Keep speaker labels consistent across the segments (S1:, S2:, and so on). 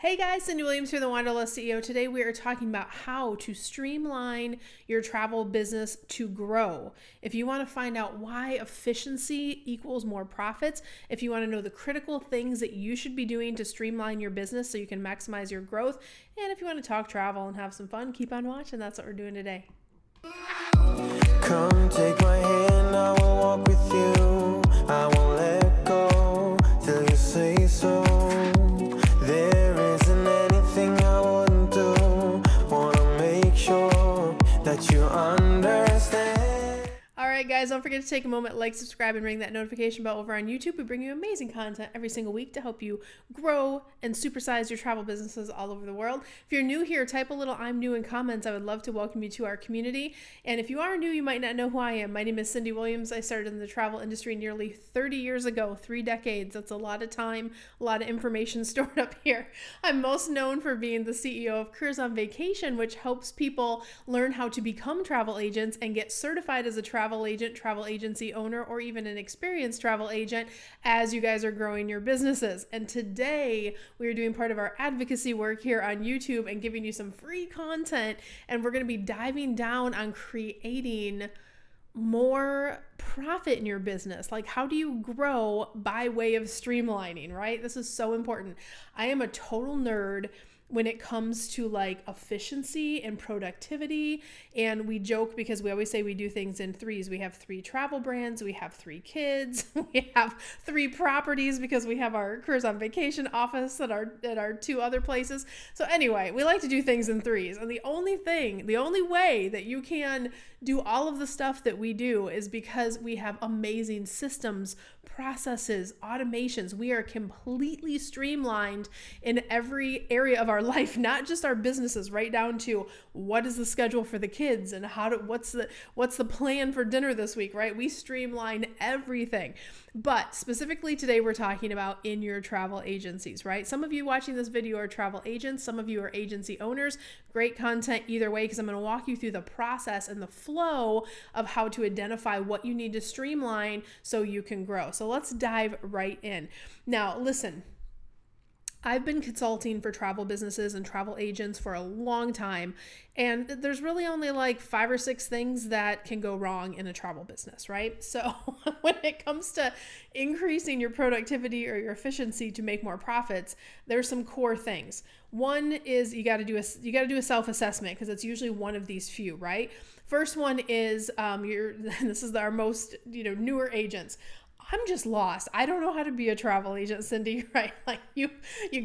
S1: Hey guys, Cyndi Williams here, the Wanderlust CEO. Today we are talking about how to streamline your travel business to grow. If you want to find out why efficiency equals more profits, if you want to know the critical things that you should be doing to streamline your business so you can maximize your growth, and if you want to talk travel and have some fun, keep on watching. That's what we're doing today.
S2: Come take my hand, I will walk with you. I won't let go till you say so. There isn't anything I wouldn't do. Wanna make sure that you understand.
S1: All right, guys, don't forget to take a moment, like, subscribe, and ring that notification bell over on YouTube. We bring you amazing content every single week to help you grow and supersize your travel businesses all over the world. If you're new here, type a little "I'm new" in comments. I would love to welcome you to our community. And if you are new, you might not know who I am. My name is Cyndi Williams. I started in the travel industry nearly 30 years ago, 3 decades. That's a lot of time, a lot of information stored up here. I'm most known for being the CEO of Careers on Vacation, which helps people learn how to become travel agents and get certified as a travel agent, travel agency owner, or even an experienced travel agent as you guys are growing your businesses. And today we are doing part of our advocacy work here on YouTube and giving you some free content. And we're going to be diving down on creating more profit in your business. Like, how do you grow by way of streamlining, right? This is so important. I am a total nerd when it comes to like efficiency and productivity. And we joke because we always say we do things in threes. We have 3 travel brands, we have 3 kids, we have 3 properties because we have our Careers on Vacation office at our 2 other places. So anyway, we like to do things in threes. And the only way that you can do all of the stuff that we do is because we have amazing systems, processes, automations. We are completely streamlined in every area of our life, not just our businesses, right down to what is the schedule for the kids and what's the plan for dinner this week, right? We streamline everything. But specifically today, we're talking about in your travel agencies, right? Some of you watching this video are travel agents. Some of you are agency owners. Great content either way, because I'm going to walk you through the process and the flow of how to identify what you need to streamline so you can grow. So let's dive right in. Now, listen. I've been consulting for travel businesses and travel agents for a long time, and there's really only like 5 or 6 things that can go wrong in a travel business, right? So when it comes to increasing your productivity or your efficiency to make more profits, there's some core things. One is you got to do a self-assessment, because it's usually one of these few, right? First one is this is our most newer agents. I'm just lost. I don't know how to be a travel agent, Cyndi, right? Like you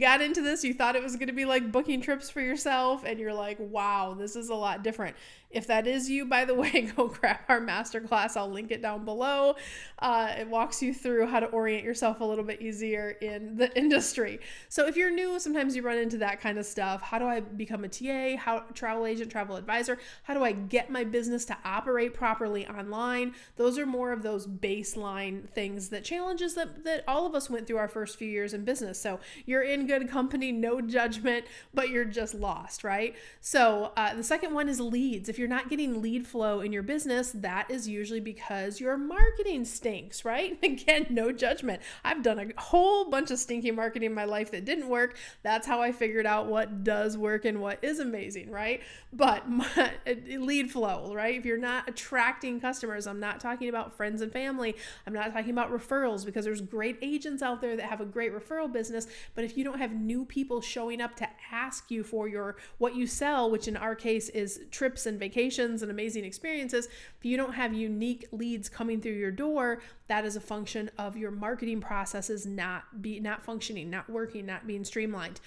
S1: got into this, you thought it was going to be like booking trips for yourself, and you're like, wow, this is a lot different. If that is you, by the way, go grab our masterclass. I'll link it down below. It walks you through how to orient yourself a little bit easier in the industry. So if you're new, sometimes you run into that kind of stuff. How do I become a TA? Travel agent, travel advisor? How do I get my business to operate properly online? Those are more of those baseline things, challenges that all of us went through our first few years in business. So you're in good company, no judgment, but you're just lost, right? So the second one is leads. If you're not getting lead flow in your business, that is usually because your marketing stinks, right? Again, no judgment. I've done a whole bunch of stinky marketing in my life that didn't work. That's how I figured out what does work and what is amazing, right? But lead flow, right? If you're not attracting customers, I'm not talking about friends and family. I'm not talking about referrals, because there's great agents out there that have a great referral business. But if you don't have new people showing up to ask you for what you sell, which in our case is trips and vacations and amazing experiences, if you don't have unique leads coming through your door, that is a function of your marketing processes not functioning, not working, not being streamlined.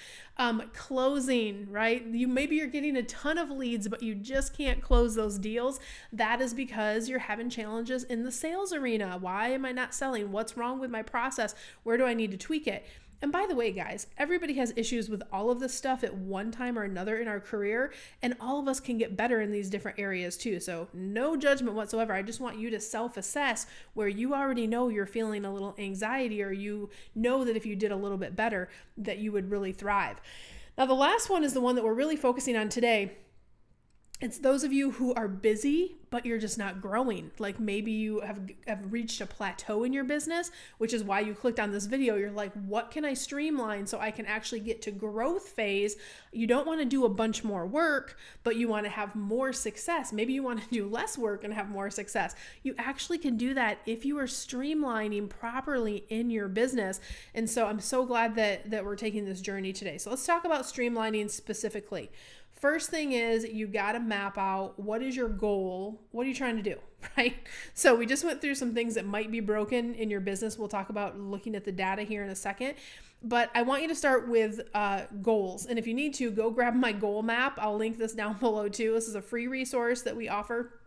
S1: Closing, right? Maybe you're getting a ton of leads, but you just can't close those deals. That is because you're having challenges in the sales arena. Why am I not selling? What's wrong with my process? Where do I need to tweak it? And by the way, guys, everybody has issues with all of this stuff at one time or another in our career, and all of us can get better in these different areas too. So no judgment whatsoever. I just want you to self-assess where you already know you're feeling a little anxiety, or you know that if you did a little bit better, that you would really thrive. Now, the last one is the one that we're really focusing on today. It's those of you who are busy but you're just not growing. Like maybe you have reached a plateau in your business, which is why you clicked on this video. You're like, what can I streamline so I can actually get to growth phase? You don't want to do a bunch more work, but you want to have more success. Maybe you want to do less work and have more success. You actually can do that if you are streamlining properly in your business. And so I'm so glad that we're taking this journey today. So let's talk about streamlining specifically. First thing is you got to map out what is your goal? What are you trying to do, right? So we just went through some things that might be broken in your business. We'll talk about looking at the data here in a second, but I want you to start with goals. And if you need to, go grab my goal map. I'll link this down below too. This is a free resource that we offer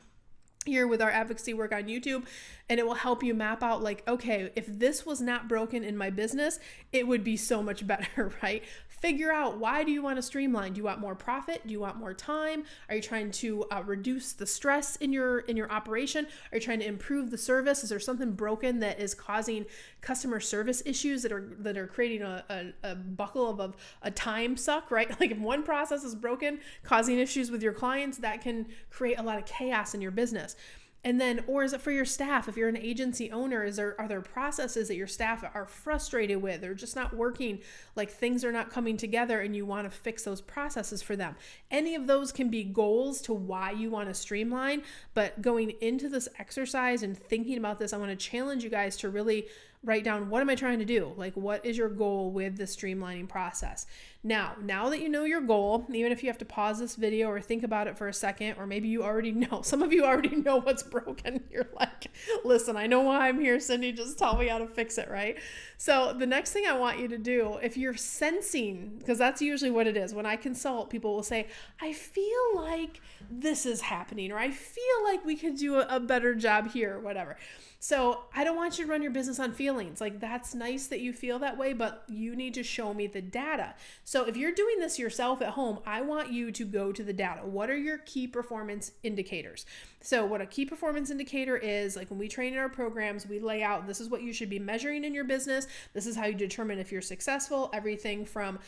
S1: here with our advocacy work on YouTube, and it will help you map out like, okay, if this was not broken in my business, it would be so much better, right? Figure out, why do you want to streamline? Do you want more profit? Do you want more time? Are you trying to reduce the stress in your operation? Are you trying to improve the service? Is there something broken that is causing customer service issues that are creating a buckle of a time suck, right? Like if one process is broken, causing issues with your clients, that can create a lot of chaos in your business. And then, or is it for your staff? If you're an agency owner, are there processes that your staff are frustrated with? They're just not working, like things are not coming together, and you want to fix those processes for them. Any of those can be goals to why you want to streamline. But going into this exercise and thinking about this, I want to challenge you guys to really write down, what am I trying to do? Like, what is your goal with the streamlining process? Now that you know your goal, even if you have to pause this video or think about it for a second, or maybe you already know, some of you already know what's broken. You're like, listen, I know why I'm here, Cyndi, just tell me how to fix it, right? So the next thing I want you to do, if you're sensing, because that's usually what it is. When I consult, people will say, I feel like this is happening, or I feel like we could do a better job here, or whatever. So I don't want you to run your business on feelings. Like, that's nice that you feel that way, but you need to show me the data. So if you're doing this yourself at home, I want you to go to the data. What are your key performance indicators? So what a key performance indicator is, like when we train in our programs, we lay out, this is what you should be measuring in your business. This is how you determine if you're successful. Everything from,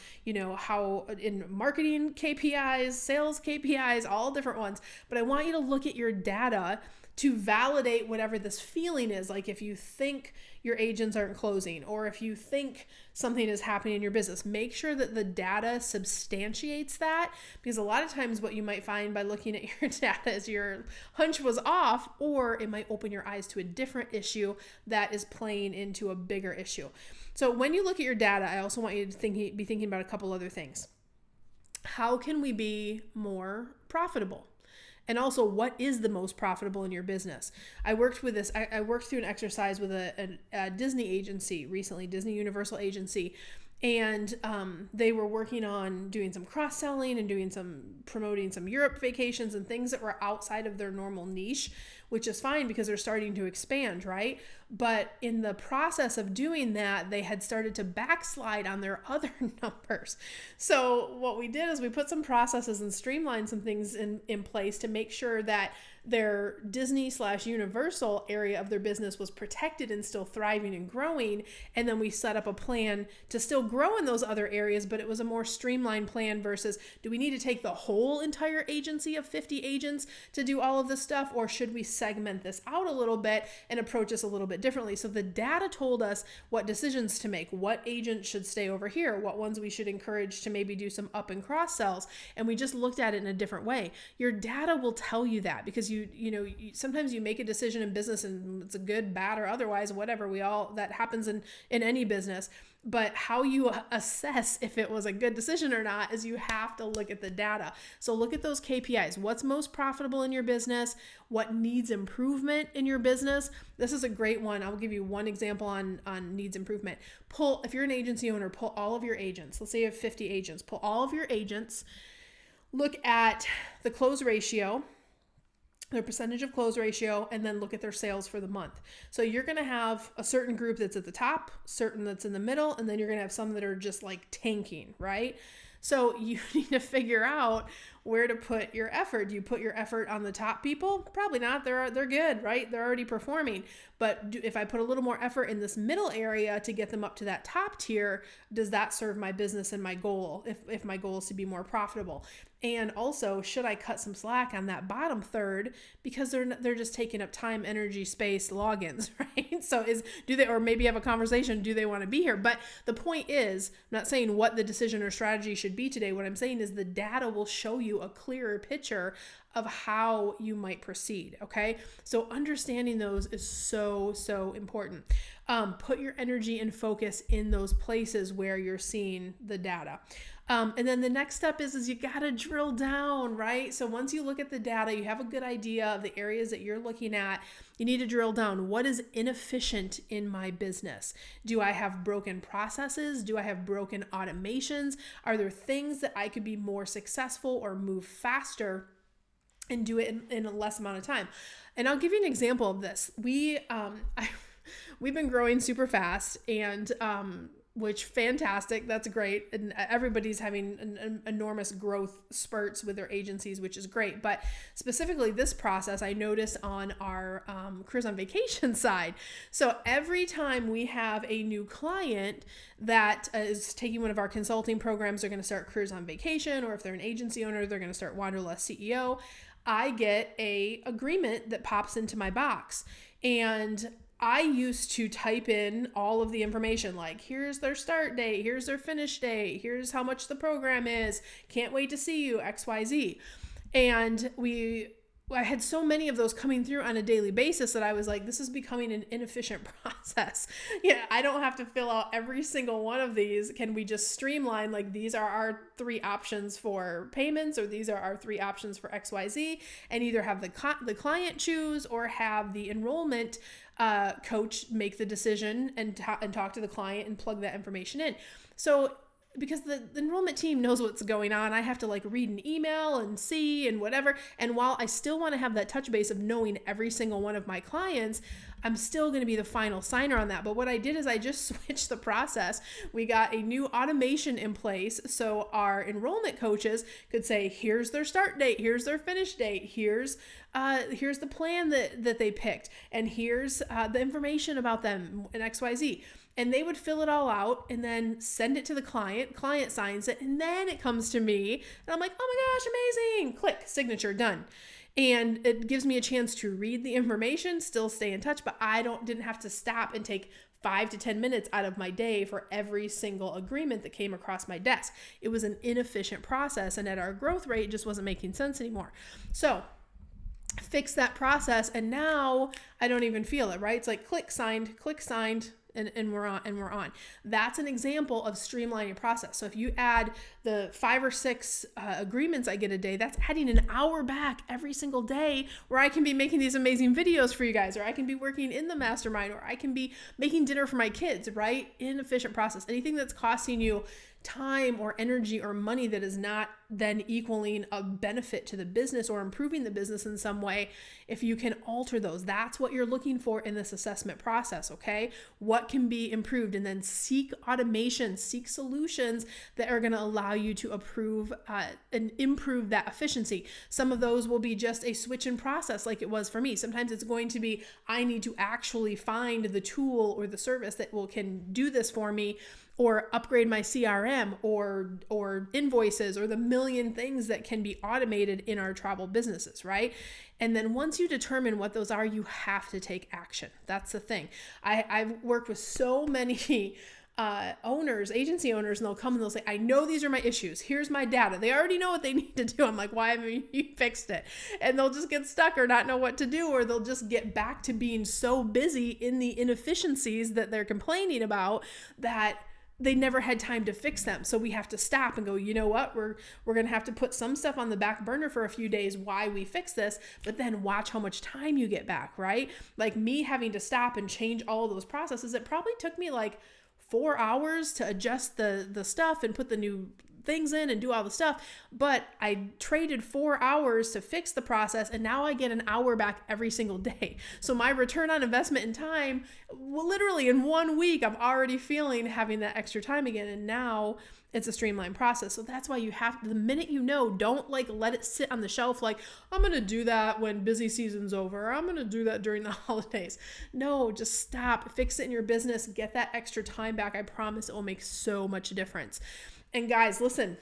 S1: how in marketing KPIs, sales KPIs, all different ones. But I want you to look at your data to validate whatever this feeling is. Like if you think your agents aren't closing, or if you think something is happening in your business, make sure that the data substantiates that, because a lot of times what you might find by looking at your data is your hunch was off, or it might open your eyes to a different issue that is playing into a bigger issue. So when you look at your data, I also want you to be thinking about a couple other things. How can we be more profitable? And also, what is the most profitable in your business? I worked through an exercise with a Disney agency recently, Disney Universal agency. And they were working on doing some cross-selling and promoting some Europe vacations and things that were outside of their normal niche, which is fine because they're starting to expand, right? But in the process of doing that, they had started to backslide on their other numbers. So what we did is we put some processes and streamlined some things in place to make sure that their Disney/Universal area of their business was protected and still thriving and growing. And then we set up a plan to still grow in those other areas, but it was a more streamlined plan versus, do we need to take the whole entire agency of 50 agents to do all of this stuff? Or should we segment this out a little bit and approach this a little bit differently? So the data told us what decisions to make, what agents should stay over here, what ones we should encourage to maybe do some up and cross sells. And we just looked at it in a different way. Your data will tell you that, because sometimes you make a decision in business and it's a good, bad, or otherwise, whatever, that happens in any business. But how you assess if it was a good decision or not is you have to look at the data. So look at those KPIs. What's most profitable in your business? What needs improvement in your business? This is a great one. I'll give you one example on needs improvement. If you're an agency owner, pull all of your agents. Let's say you have 50 agents. Pull all of your agents. Look at the close ratio, their percentage of close ratio, and then look at their sales for the month. So you're going to have a certain group that's at the top, certain that's in the middle, and then you're going to have some that are just like tanking, right? So you need to figure out where to put your effort. Do you put your effort on the top people? Probably not. They're good, right? They're already performing. But if I put a little more effort in this middle area to get them up to that top tier, does that serve my business and my goal, if my goal is to be more profitable? And also, should I cut some slack on that bottom third because they're just taking up time, energy, space, logins, right? So do they, or maybe have a conversation, do they want to be here? But the point is, I'm not saying what the decision or strategy should be today. What I'm saying is the data will show you a clearer picture of how you might proceed. Okay. So understanding those is so, so important. Put your energy and focus in those places where you're seeing the data. And then the next step is you got to drill down, right? So once you look at the data, you have a good idea of the areas that you're looking at. You need to drill down. What is inefficient in my business? Do I have broken processes? Do I have broken automations? Are there things that I could be more successful or move faster and do it in a less amount of time? And I'll give you an example of this. We've been growing super fast, and which fantastic. That's great. And everybody's having an enormous growth spurts with their agencies, which is great. But specifically this process, I noticed on our Cruise on Vacation side. So every time we have a new client that is taking one of our consulting programs, they're going to start Cruise on Vacation, or if they're an agency owner, they're going to start Wanderlust CEO. I get a agreement that pops into my box, and I used to type in all of the information, like here's their start date, here's their finish date, here's how much the program is, can't wait to see you, XYZ. And I had so many of those coming through on a daily basis that I was like, this is becoming an inefficient process. Yeah, I don't have to fill out every single one of these. Can we just streamline, like these are our 3 options for payments, or these are our 3 options for XYZ, and either have the client choose or have the enrollment coach make the decision and talk to the client and plug that information in. So because the enrollment team knows what's going on, I have to like read an email and see and whatever. And while I still want to have that touch base of knowing every single one of my clients, I'm still going to be the final signer on that. But what I did is I just switched the process. We got a new automation in place. So our enrollment coaches could say, here's their start date, here's their finish date, here's the plan that they picked, and here's the information about them and XYZ. And they would fill it all out and then send it to the client. Client signs it, and then it comes to me. And I'm like, oh my gosh, amazing. Click, signature, done. And it gives me a chance to read the information, still stay in touch, but I didn't have to stop and take 5 to 10 minutes out of my day for every single agreement that came across my desk. It was an inefficient process, and at our growth rate, it just wasn't making sense anymore. So fix that process, and now I don't even feel it, right? It's like click, signed, and we're on. That's an example of streamlining process. So if you add the 5 or 6 agreements I get a day, that's adding an hour back every single day where I can be making these amazing videos for you guys, or I can be working in the mastermind, or I can be making dinner for my kids, right? Inefficient process. Anything that's costing you time or energy or money that is not then equaling a benefit to the business or improving the business in some way, if you can alter those, that's what you're looking for in this assessment process, okay? What can be improved? And then seek automation, seek solutions that are going to allow you to improve that efficiency. Some of those will be just a switch in process like it was for me. Sometimes it's going to be, I need to actually find the tool or the service that can do this for me, or upgrade my CRM, or invoices, or the million things that can be automated in our travel businesses, right? And then once you determine what those are, you have to take action. That's the thing. I've worked with so many agency owners, and they'll come and they'll say, I know these are my issues. Here's my data. They already know what they need to do. I'm like, why haven't you fixed it? And they'll just get stuck or not know what to do, or they'll just get back to being so busy in the inefficiencies that they're complaining about that they never had time to fix them. So we have to stop and go, you know what? We're going to have to put some stuff on the back burner for a few days while we fix this, but then watch how much time you get back, right? Like me having to stop and change all of those processes, it probably took me like 4 hours to adjust the stuff and put the new things in and do all the stuff, but I traded 4 hours to fix the process, and now I get an hour back every single day. So my return on investment in time, well, literally in 1 week, I'm already feeling having that extra time again, and now it's a streamlined process. So that's why you have, the minute you know, don't like let it sit on the shelf like, I'm going to do that when busy season's over, or I'm going to do that during the holidays. No, just stop, fix it in your business, get that extra time back. I promise it will make so much difference. And guys, listen,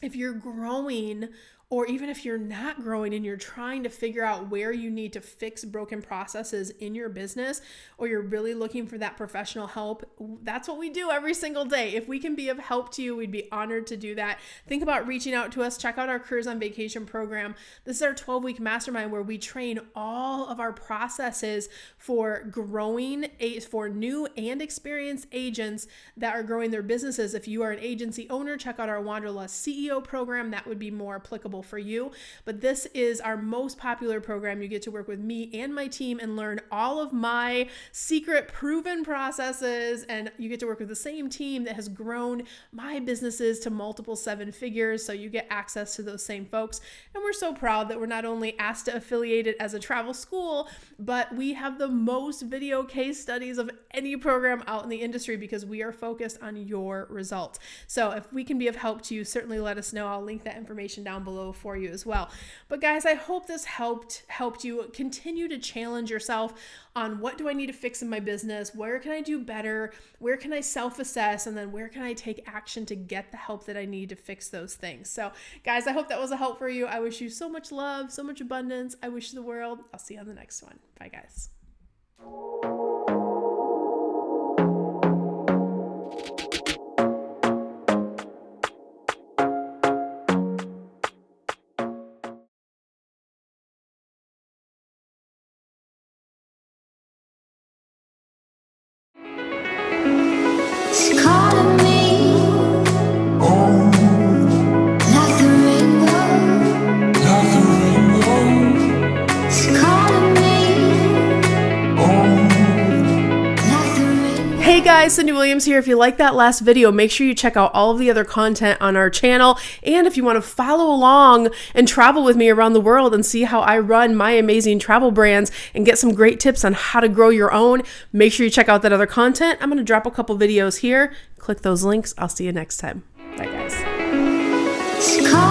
S1: if you're growing, or even if you're not growing and you're trying to figure out where you need to fix broken processes in your business, or you're really looking for that professional help, that's what we do every single day. If we can be of help to you, we'd be honored to do that. Think about reaching out to us. Check out our Careers on Vacation program. This is our 12-week mastermind where we train all of our processes for growing, for new and experienced agents that are growing their businesses. If you are an agency owner, check out our Wanderlust CEO program. That would be more applicable for you. But this is our most popular program. You get to work with me and my team and learn all of my secret proven processes, and you get to work with the same team that has grown my businesses to multiple 7 figures. So you get access to those same folks. And we're so proud that we're not only asked to affiliate it as a travel school, but we have the most video case studies of any program out in the industry because we are focused on your results. So if we can be of help to you, certainly let us know. I'll link that information down below for you as well. But guys, I hope this helped you continue to challenge yourself on what do I need to fix in my business? Where can I do better? Where can I self-assess? And then where can I take action to get the help that I need to fix those things? So guys, I hope that was a help for you. I wish you so much love, so much abundance. I wish you the world. I'll see you on the next one. Bye guys.
S2: Calling me, like the rainbow, It's calling me, like the rainbow.
S1: Hey guys, Cyndi Williams here. If you like that last video, make sure you check out all of the other content on our channel. And if you want to follow along and travel with me around the world and see how I run my amazing travel brands and get some great tips on how to grow your own, make sure you check out that other content. I'm going to drop a couple videos here. Click those links. I'll see you next time. Bye guys.
S2: It's calling